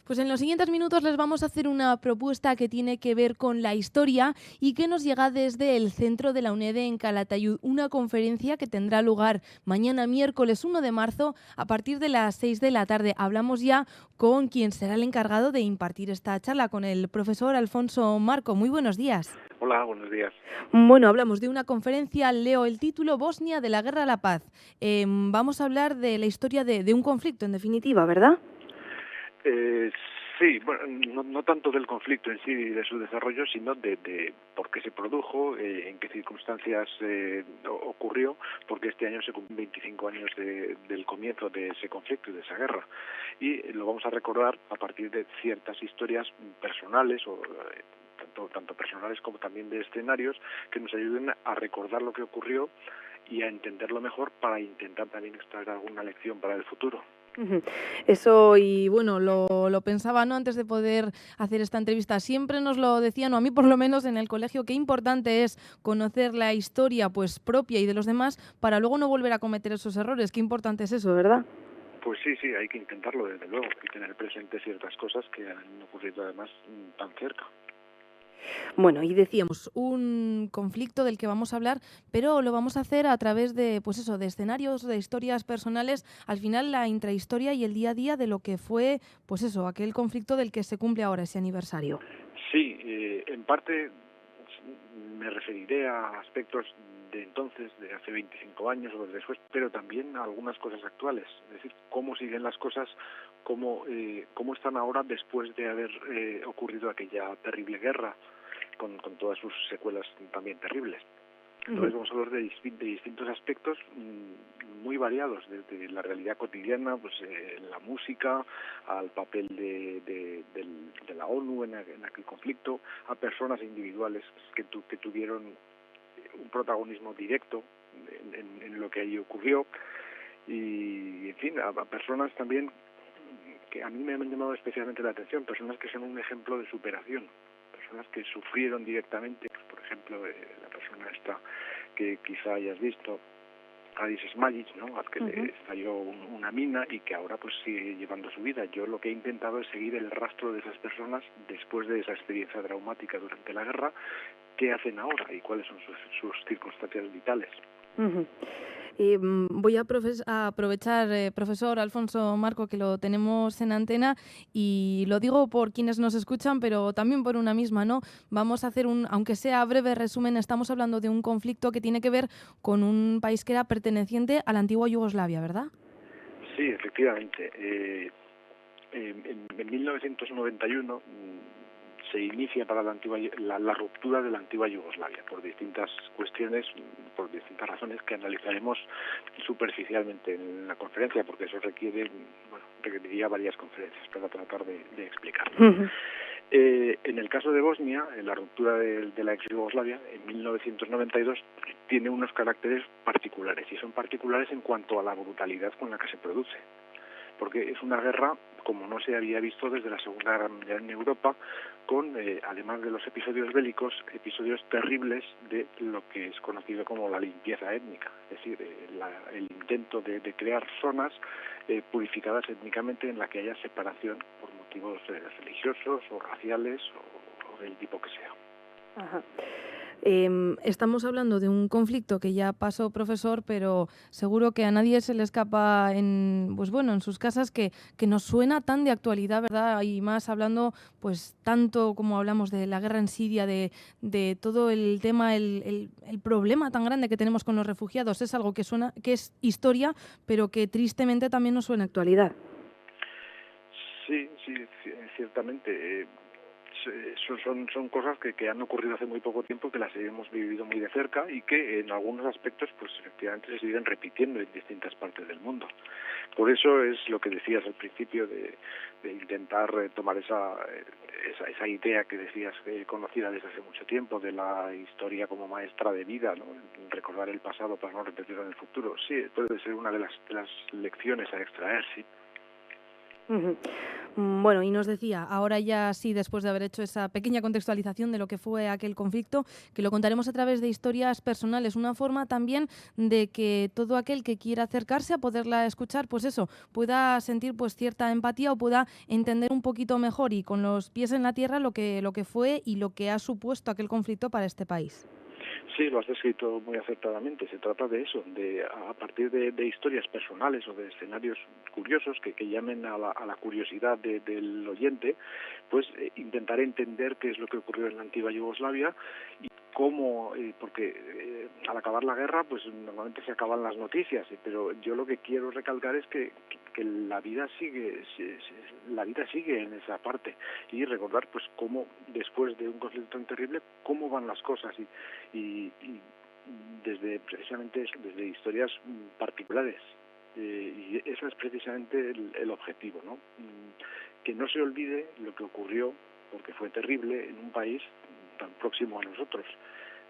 Pues en los siguientes minutos les vamos a hacer una propuesta que tiene que ver con la historia y que nos llega desde el centro de la UNED en Calatayud, una conferencia que tendrá lugar mañana miércoles 1 de marzo a partir de las 6 de la tarde. Hablamos ya con quien será el encargado de impartir esta charla, con el profesor Alfonso Marco. Muy buenos días. Hola, buenos días. Bueno, hablamos de una conferencia, leo el título, Bosnia de la Guerra a la Paz. Vamos a hablar de la historia de un conflicto, en definitiva, ¿verdad? Eh, sí, bueno, no tanto del conflicto en sí y de su desarrollo, sino de por qué se produjo, en qué circunstancias ocurrió, porque este año se cumplen 25 años del comienzo de ese conflicto y de esa guerra. Y lo vamos a recordar a partir de ciertas historias personales o tanto personales como también de escenarios que nos ayuden a recordar lo que ocurrió y a entenderlo mejor para intentar también extraer alguna lección para el futuro. Ujú. Eso, y bueno, lo pensaba, ¿no?, antes de poder hacer esta entrevista. Siempre nos lo decían, o a mí por lo menos en el colegio, qué importante es conocer la historia pues propia y de los demás para luego no volver a cometer esos errores. Qué importante es eso, ¿verdad? Pues sí, hay que intentarlo, desde luego, y tener presente ciertas cosas que han ocurrido además tan cerca. Bueno, y decíamos, un conflicto del que vamos a hablar, pero lo vamos a hacer a través de, pues eso, de escenarios, de historias personales, al final la intrahistoria y el día a día de lo que fue, pues eso, aquel conflicto del que se cumple ahora ese aniversario. Sí, en parte me referiré a aspectos de entonces, de hace 25 años o después, pero también a algunas cosas actuales, es decir, cómo siguen las cosas, cómo están ahora después de haber ocurrido aquella terrible guerra, con todas sus secuelas también terribles. Ujú. Entonces vamos a hablar de distintos aspectos muy variados, desde la realidad cotidiana, pues la música, al papel de la ONU en aquel conflicto, a personas individuales que tuvieron un protagonismo directo en lo que allí ocurrió, y en fin, a personas también que a mí me han llamado especialmente la atención, personas que son un ejemplo de superación, personas que sufrieron directamente, pues, por ejemplo, la persona esta que quizá hayas visto, Addis Smajic, ¿no?, al que le Ujú. estalló una mina y que ahora pues sigue llevando su vida. Yo lo que he intentado es seguir el rastro de esas personas después de esa experiencia traumática durante la guerra, qué hacen ahora y cuáles son sus circunstancias vitales. Ujú. Voy a aprovechar, profesor Alfonso Marco, que lo tenemos en antena, y lo digo por quienes nos escuchan, pero también por una misma, ¿no? Vamos a hacer aunque sea breve resumen. Estamos hablando de un conflicto que tiene que ver con un país que era perteneciente a la antigua Yugoslavia, ¿verdad? Sí, efectivamente. En 1991 se inicia para la ruptura de la antigua Yugoslavia por distintas cuestiones, por distintas razones que analizaremos superficialmente en la conferencia, porque eso requeriría varias conferencias para tratar de explicarlo. Ujú. En el caso de Bosnia, en la ruptura de la ex Yugoslavia, en 1992, tiene unos caracteres particulares, y son particulares en cuanto a la brutalidad con la que se produce, porque es una guerra como no se había visto desde la Segunda Guerra Mundial en Europa, con, además de los episodios bélicos, episodios terribles de lo que es conocido como la limpieza étnica, es decir, el intento de crear zonas purificadas étnicamente en la que haya separación por motivos religiosos o raciales o del tipo que sea. Ajá. Estamos hablando de un conflicto que ya pasó, profesor, pero seguro que a nadie se le escapa pues bueno, en sus casas que nos suena tan de actualidad, ¿verdad? Y más hablando, pues tanto como hablamos de la guerra en Siria, de todo el tema, el problema tan grande que tenemos con los refugiados. Es algo que suena, que es historia, pero que tristemente también nos suena actualidad. Sí, ciertamente. Son cosas que han ocurrido hace muy poco tiempo, que las hemos vivido muy de cerca y que en algunos aspectos pues efectivamente se siguen repitiendo en distintas partes del mundo. Por eso es lo que decías al principio de intentar tomar esa idea que decías conocida desde hace mucho tiempo de la historia como maestra de vida, ¿no? Recordar el pasado para no repetirlo en el futuro. Sí, puede ser una de las lecciones a extraer, sí. Ujú. Bueno, y nos decía, ahora ya sí, después de haber hecho esa pequeña contextualización de lo que fue aquel conflicto, que lo contaremos a través de historias personales, una forma también de que todo aquel que quiera acercarse a poderla escuchar, pues eso, pueda sentir pues cierta empatía o pueda entender un poquito mejor y con los pies en la tierra lo que fue y lo que ha supuesto aquel conflicto para este país. Sí, lo has descrito muy acertadamente. Se trata de eso, de a partir de historias personales o de escenarios curiosos que llamen a la curiosidad del oyente, pues intentar entender qué es lo que ocurrió en la antigua Yugoslavia y cómo, porque al acabar la guerra, pues normalmente se acaban las noticias, pero yo lo que quiero recalcar es que la vida sigue en esa parte y recordar pues cómo después de un conflicto tan terrible cómo van las cosas y desde precisamente eso, desde historias particulares y eso es precisamente el objetivo, ¿no? Que no se olvide lo que ocurrió porque fue terrible en un país tan próximo a nosotros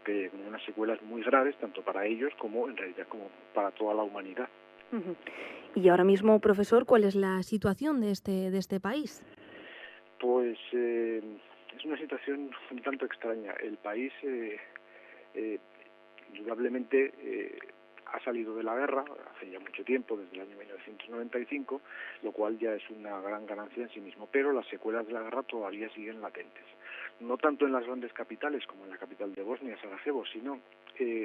que con unas secuelas muy graves tanto para ellos como en realidad como para toda la humanidad. Uh-huh. Y ahora mismo, profesor, ¿cuál es la situación de este país? Pues es una situación un tanto extraña. El país indudablemente ha salido de la guerra hace ya mucho tiempo, desde el año 1995, lo cual ya es una gran ganancia en sí mismo, pero las secuelas de la guerra todavía siguen latentes. No tanto en las grandes capitales como en la capital de Bosnia, Sarajevo, sino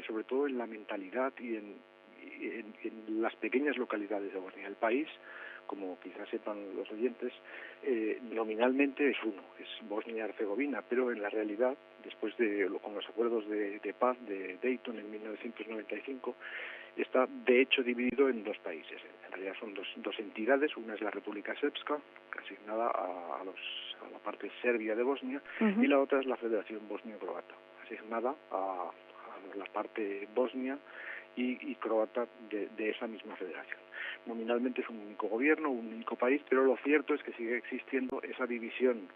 sobre todo en la mentalidad y en las pequeñas localidades de Bosnia. El país, como quizás sepan los oyentes, nominalmente es uno, es Bosnia-Herzegovina, pero en la realidad, después con los acuerdos de paz de Dayton en 1995, está de hecho dividido en dos países. En realidad son dos entidades, una es la República Srpska, asignada a la parte serbia de Bosnia, uh-huh, y la otra es la Federación Bosnio-Croata, asignada a la parte bosnia y croata de esa misma federación. Nominalmente es un único gobierno, un único país, pero lo cierto es que sigue existiendo esa división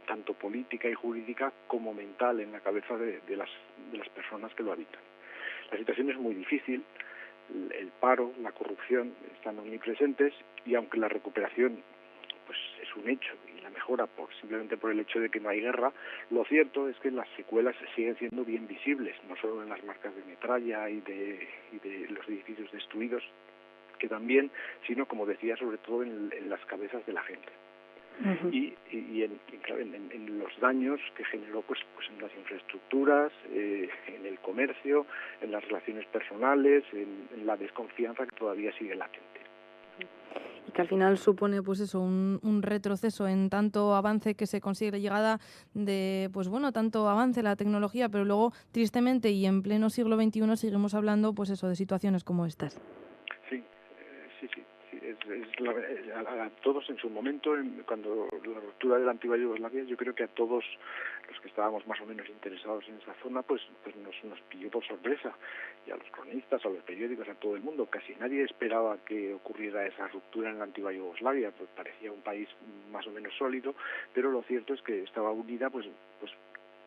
tanto política y jurídica como mental en la cabeza de las personas que lo habitan. La situación es muy difícil, el paro, la corrupción están omnipresentes y aunque la recuperación pues es un hecho y la mejora simplemente por el hecho de que no hay guerra, lo cierto es que las secuelas siguen siendo bien visibles, no solo en las marcas de metralla y de los edificios destruidos, que también, sino como decía, sobre todo en las cabezas de la gente. Uh-huh. Y en los daños que generó pues en las infraestructuras, en el comercio, en las relaciones personales, en la desconfianza que todavía sigue latente. Y que al final supone pues eso, un retroceso en tanto avance que se consigue, la llegada de, pues bueno, tanto avance la tecnología, pero luego tristemente y en pleno siglo XXI seguimos hablando pues eso de situaciones como estas. Sí. A todos en su momento, cuando la ruptura de la antigua Yugoslavia, yo creo que a todos los que estábamos más o menos interesados en esa zona, pues nos pilló por sorpresa, y a los cronistas, a los periódicos, a todo el mundo. Casi nadie esperaba que ocurriera esa ruptura en la antigua Yugoslavia, pues parecía un país más o menos sólido, pero lo cierto es que estaba unida pues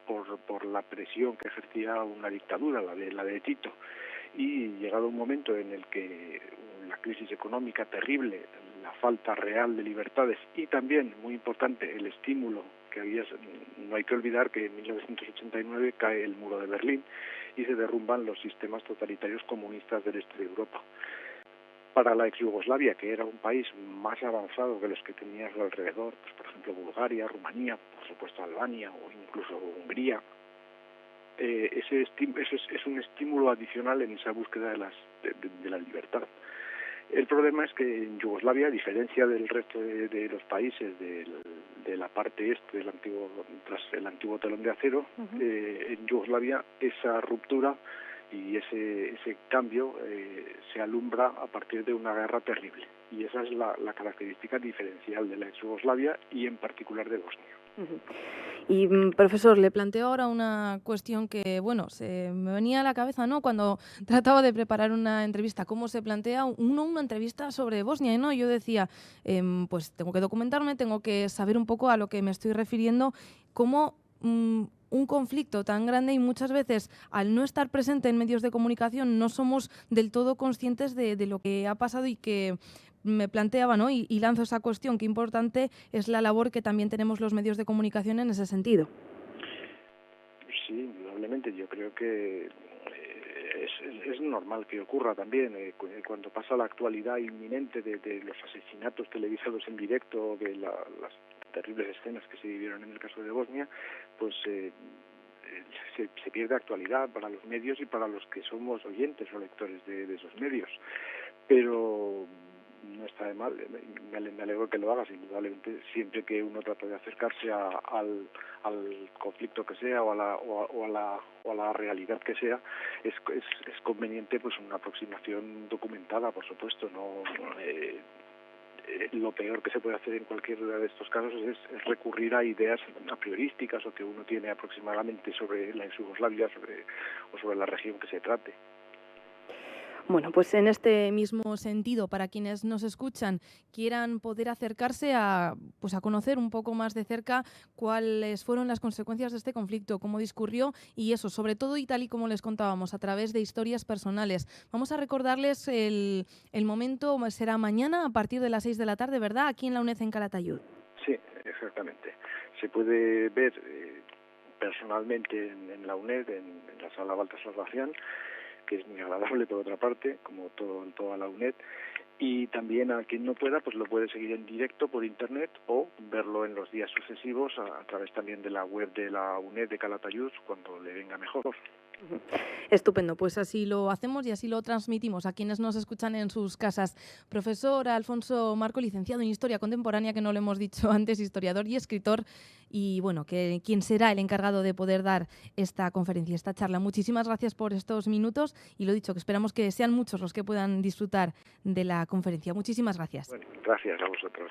por la presión que ejercía una dictadura, la de Tito. Y llegado un momento en el que la crisis económica terrible, la falta real de libertades y también, muy importante, el estímulo que había, no hay que olvidar que en 1989 cae el muro de Berlín y se derrumban los sistemas totalitarios comunistas del este de Europa. Para la ex Yugoslavia, que era un país más avanzado que los que tenía a su alrededor, pues por ejemplo Bulgaria, Rumanía, por supuesto Albania o incluso Hungría, ese es un estímulo adicional en esa búsqueda de la libertad. El problema es que en Yugoslavia, a diferencia del resto de los países de la parte este del tras el antiguo telón de acero, uh-huh, en Yugoslavia esa ruptura y ese cambio se alumbra a partir de una guerra terrible. Y esa es la característica diferencial de la ex Yugoslavia y en particular de Bosnia. Uh-huh. Y, profesor, le planteo ahora una cuestión que, bueno, se me venía a la cabeza, ¿no? Cuando trataba de preparar una entrevista, ¿cómo se plantea una entrevista sobre Bosnia? ¿No? Yo decía, pues tengo que documentarme, tengo que saber un poco a lo que me estoy refiriendo, cómo un conflicto tan grande y muchas veces al no estar presente en medios de comunicación no somos del todo conscientes de lo que ha pasado y que me planteaba, ¿no? Y lanzo esa cuestión, qué importante es la labor que también tenemos los medios de comunicación en ese sentido. Sí, indudablemente. Yo creo que es normal que ocurra también cuando pasa la actualidad inminente de los asesinatos televisados en directo, de las terribles escenas que se vivieron en el caso de Bosnia, pues se pierde actualidad para los medios y para los que somos oyentes o lectores de esos medios. Pero no está de mal, me alegro que lo hagas, indudablemente. Siempre que uno trata de acercarse al conflicto que sea o a la realidad que sea, es conveniente pues una aproximación documentada, por supuesto. No lo peor que se puede hacer en cualquiera de estos casos es recurrir a ideas a priorísticas o que uno tiene aproximadamente sobre la Yugoslavia o sobre la región que se trate. Bueno, pues en este mismo sentido, para quienes nos escuchan, quieran poder acercarse a conocer un poco más de cerca cuáles fueron las consecuencias de este conflicto, cómo discurrió y eso, sobre todo y tal y como les contábamos, a través de historias personales. Vamos a recordarles el momento, será mañana a partir de las 6 de la tarde, ¿verdad? Aquí en la UNED en Calatayud. Sí, exactamente. Se puede ver personalmente en la UNED, en la sala Baltasar Gracián, que es muy agradable por otra parte, como toda la UNED, y también a quien no pueda, pues lo puede seguir en directo por internet o verlo en los días sucesivos a través también de la web de la UNED de Calatayud cuando le venga mejor. Estupendo, pues así lo hacemos y así lo transmitimos a quienes nos escuchan en sus casas. Profesor Alfonso Marco, licenciado en Historia Contemporánea, que no lo hemos dicho antes, historiador y escritor, y bueno, que quien será el encargado de poder dar esta conferencia, esta charla. Muchísimas gracias por estos minutos y lo dicho, que esperamos que sean muchos los que puedan disfrutar de la conferencia. Muchísimas gracias. Bueno, gracias a vosotros.